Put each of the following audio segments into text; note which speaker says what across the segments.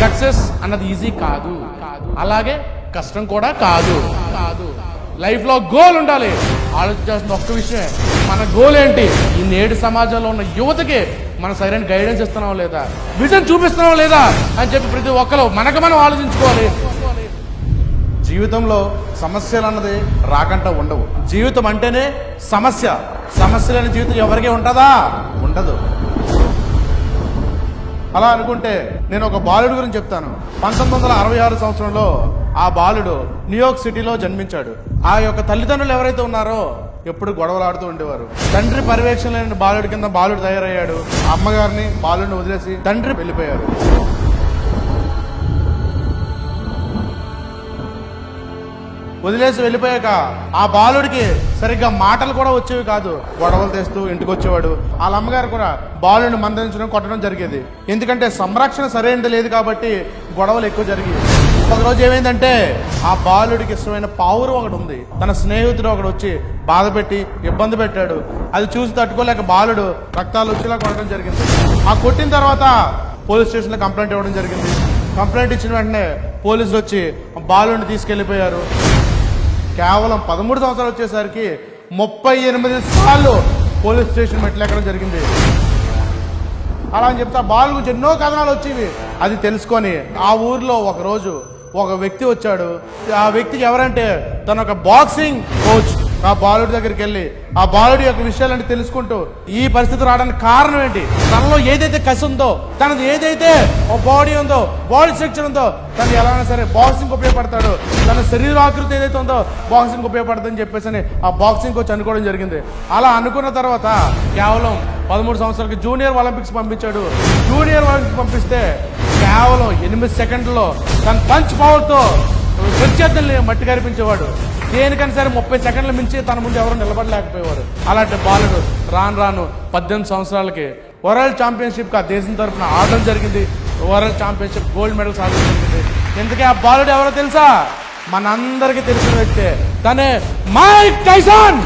Speaker 1: Success అన్నది easy కాదు, అలాగే కష్టం కూడా కాదు. లైఫ్లో గోల్ ఉండాలి. ఆలోచించాల్సిన ఒక్క విషయమే, మన గోల్ ఏంటి? ఈ నేడు సమాజంలో ఉన్న యువతకి మన సరైన గైడెన్స్ ఇస్తున్నాం లేదా, విజన్ చూపిస్తున్నాం లేదా అని చెప్పి ప్రతి ఒక్కరు మనం ఆలోచించుకోవాలి. జీవితంలో సమస్యలు అన్నది రాకంట ఉండవు. జీవితం అంటేనే సమస్య లేని జీవితం ఎవరికీ ఉంటుందా? ఉండదు. అలా అనుకుంటే నేను ఒక బాలుడు గురించి చెప్తాను. 1966 సంవత్సరంలో ఆ బాలుడు న్యూయార్క్ సిటీలో జన్మించాడు. ఆ యొక్క తల్లిదండ్రులు ఎవరైతే ఉన్నారో ఎప్పుడు గొడవలాడుతూ ఉండేవారు. తండ్రి పర్యవేక్షణ లేని బాలుడి కింద బాలుడు తయారయ్యాడు. అమ్మగారిని బాలుడిని వదిలేసి తండ్రి వెళ్ళిపోయారు. వదిలేసి వెళ్ళిపోయాక ఆ బాలుడికి సరిగ్గా మాటలు కూడా వచ్చేవి కాదు. గొడవలు తెస్తూ ఇంటికి వచ్చేవాడు. వాళ్ళ అమ్మగారు కూడా బాలుడిని మందలించడం, కొట్టడం జరిగేది. ఎందుకంటే సంరక్షణ సరైనది లేదు కాబట్టి గొడవలు ఎక్కువ జరిగేవి. ఒకరోజు ఏమైందంటే ఆ బాలుడికి ఇష్టమైన పావురం ఒకటి ఉంది. తన స్నేహితుడు ఒకడు వచ్చి బాధ పెట్టి ఇబ్బంది పెట్టాడు. అది చూసి తట్టుకోలేక బాలుడు రక్తాలు వచ్చేలా కొట్టడం జరిగింది. ఆ కొట్టిన తర్వాత పోలీస్ స్టేషన్లో కంప్లైంట్ ఇవ్వడం జరిగింది. కంప్లైంట్ ఇచ్చిన వెంటనే పోలీసులు వచ్చి బాలుడిని తీసుకెళ్లిపోయారు. కేవలం 13 సంవత్సరాలు వచ్చేసరికి 38 సార్లు పోలీస్ స్టేషన్ మెట్లు ఎక్కడం జరిగింది. అలా అని చెప్తా బాలు గురించి ఎన్నో కథనాలు వచ్చేవి. అది తెలుసుకొని ఆ ఊర్లో ఒకరోజు ఒక వ్యక్తి వచ్చాడు. ఆ వ్యక్తికి ఎవరంటే తన ఒక బాక్సింగ్ కోచ్ ఆ బాలుడి దగ్గరికి వెళ్ళి ఆ బాలుడి యొక్క విషయాలన్నీ తెలుసుకుంటూ ఈ పరిస్థితి రావడానికి కారణం ఏంటి, తనలో ఏదైతే కసి ఉందో, తనది ఏదైతే బాడీ ఉందో, బాడీ స్ట్రక్చర్ ఉందో, తను ఎలా అయినా సరే బాక్సింగ్ ఉపయోగపడతాడు, తన శరీరాకృతి ఏదైతే ఉందో బాక్సింగ్ ఉపయోగపడుతుందని చెప్పేసి ఆ బాక్సింగ్ కోచ్ అనుకోవడం జరిగింది. అలా అనుకున్న తర్వాత కేవలం 13 సంవత్సరాలకి జూనియర్ ఒలింపిక్స్ పంపించాడు. జూనియర్ ఒలింపిక్స్ పంపిస్తే కేవలం 8 సెకండ్లలో తన పంచ్ పవర్తో ప్రత్యర్థుల్ని మట్టి కనిపించేవాడు. దేనికని సరే 30 సెకండ్ల మించి తన ముందు ఎవరు నిలబడలేకపోయేవారు. అలాంటి బాలుడు రాను 18 సంవత్సరాలకి వరల్డ్ ఛాంపియన్షిప్కి ఆ దేశం తరఫున ఆడడం జరిగింది. వరల్డ్ ఛాంపియన్షిప్ గోల్డ్ మెడల్ సాధించడం జరిగింది. ఎందుకే ఆ బాలుడు ఎవరో తెలుసా? మనందరికీ తెలిసిన వ్యక్తే, తనే మైక్ టైసన్.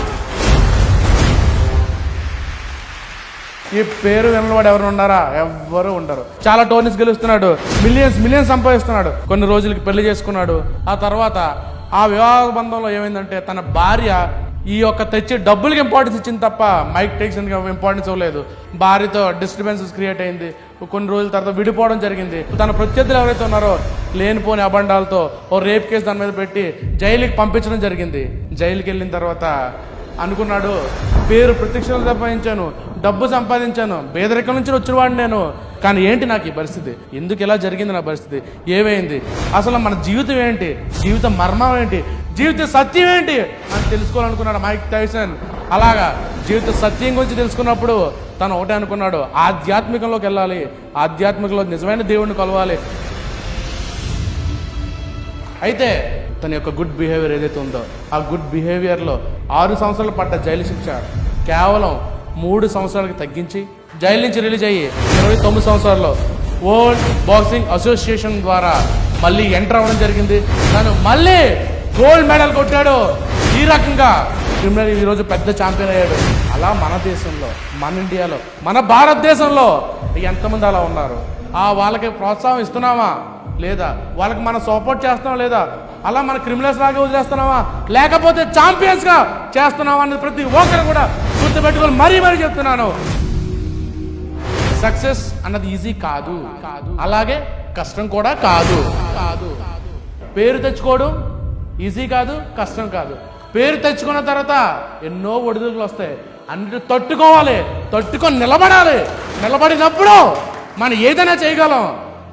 Speaker 1: ఈ పేరు వినవాడు ఎవరు ఉన్నారా? ఎవ్వరు ఉండరు. చాలా టోర్నీస్ గెలుస్తున్నాడు, మిలియన్స్ సంపాదిస్తున్నాడు. కొన్ని రోజులకి పెళ్లి చేసుకున్నాడు. ఆ తర్వాత ఆ వివాహ బంధంలో ఏమైందంటే తన భార్య ఈ యొక్క తెచ్చి డబ్బులకి ఇంపార్టెన్స్ ఇచ్చింది తప్ప మైక్ టైసన్కి ఇంపార్టెన్స్ ఇవ్వలేదు. భార్యతో డిస్టర్బెన్సెస్ క్రియేట్ అయింది. కొన్ని రోజుల తర్వాత విడిపోవడం జరిగింది. తన ప్రత్యర్థులు ఎవరైతే ఉన్నారో లేనిపోని అబండాలతో ఓ రేప్ కేసు దాని మీద పెట్టి జైలుకి పంపించడం జరిగింది. జైలుకి వెళ్ళిన తర్వాత అనుకున్నాడు, పేరు ప్రతిష్టలు సంపాదించాను, డబ్బు సంపాదించాను, పేదరికం నుంచి వచ్చినవాడు నేను. కానీ ఏంటి నాకు ఈ పరిస్థితి? ఎందుకు ఇలా జరిగింది నా పరిస్థితి? ఏమైంది? అసలు మన జీవితం ఏంటి? జీవిత మర్మం ఏంటి? జీవిత సత్యం ఏంటి అని తెలుసుకోవాలనుకున్నాడు మైక్ టైసన్. అలాగా జీవిత సత్యం గురించి తెలుసుకున్నప్పుడు తను ఒకటే అనుకున్నాడు, ఆధ్యాత్మికంలోకి వెళ్ళాలి, ఆధ్యాత్మికంలో నిజమైన దేవుడిని కొలవాలి. అయితే తన యొక్క గుడ్ బిహేవియర్ ఏదైతే ఉందో ఆ గుడ్ బిహేవియర్లో 6 సంవత్సరాలు పడ్డ జైలు శిక్ష కేవలం 3 సంవత్సరాలకి తగ్గించి జైలు నుంచి రిలీజ్ అయ్యి 29 సంవత్సరాల్లో వరల్డ్ బాక్సింగ్ అసోసియేషన్ ద్వారా మళ్ళీ ఎంటర్ అవ్వడం జరిగింది. తను మళ్ళీ గోల్డ్ మెడల్ కొట్టాడు. ఈ రకంగా క్రిమినల్ ఈరోజు పెద్ద ఛాంపియన్ అయ్యాడు. అలా మన దేశంలో, మన ఇండియాలో, మన భారతదేశంలో ఎంతమంది అలా ఉన్నారు? వాళ్ళకి ప్రోత్సాహం ఇస్తున్నామా లేదా? వాళ్ళకి మనం సపోర్ట్ చేస్తున్నాం లేదా? అలా మన క్రిమినల్స్ లాగా వదిలేస్తున్నావా లేకపోతే ఛాంపియన్స్ గా చేస్తున్నావా అనేది ప్రతి ఒక్కరు కూడా గుర్తుపెట్టుకొని మరీ చెప్తున్నాను. సక్సెస్ అన్నది ఈజీ కాదు, అలాగే కష్టం కూడా కాదు. పేరు తెచ్చుకోవడం ఈజీ కాదు, కష్టం కాదు. పేరు తెచ్చుకున్న తర్వాత ఎన్నో ఒడిదుడుకులు వస్తాయి. అన్నిటి తట్టుకొని నిలబడినప్పుడు మనం ఏదైనా చేయగలం.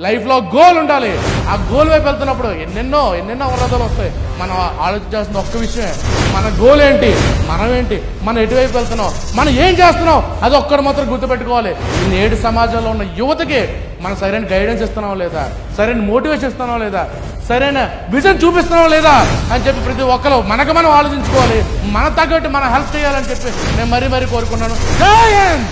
Speaker 1: లైఫ్లో గోల్ ఉండాలి. ఆ గోల్ వైపు వెళ్తున్నప్పుడు ఎన్నెన్నో అవరోధాలు వస్తాయి. మనం ఆలోచించాల్సిన ఒక్క విషయమే, మన గోల్ ఏంటి, మనం ఏంటి, మనం ఎటువైపు వెళ్తున్నాం, మనం ఏం చేస్తున్నాం, అది ఒక్కటి మాత్రం గుర్తుపెట్టుకోవాలి. ఈ నేడు సమాజంలో ఉన్న యువతకి మనం సరైన గైడెన్స్ ఇస్తున్నాం లేదా, సరైన మోటివేషన్ ఇస్తున్నాం లేదా, సరైన విజన్ చూపిస్తున్నాం లేదా అని చెప్పి ప్రతి ఒక్కరు మనం ఆలోచించుకోవాలి. మన తగ్గట్టు మనం హెల్ప్ చేయాలని చెప్పి నేను మరీ కోరుకున్నాను. జై హింద్.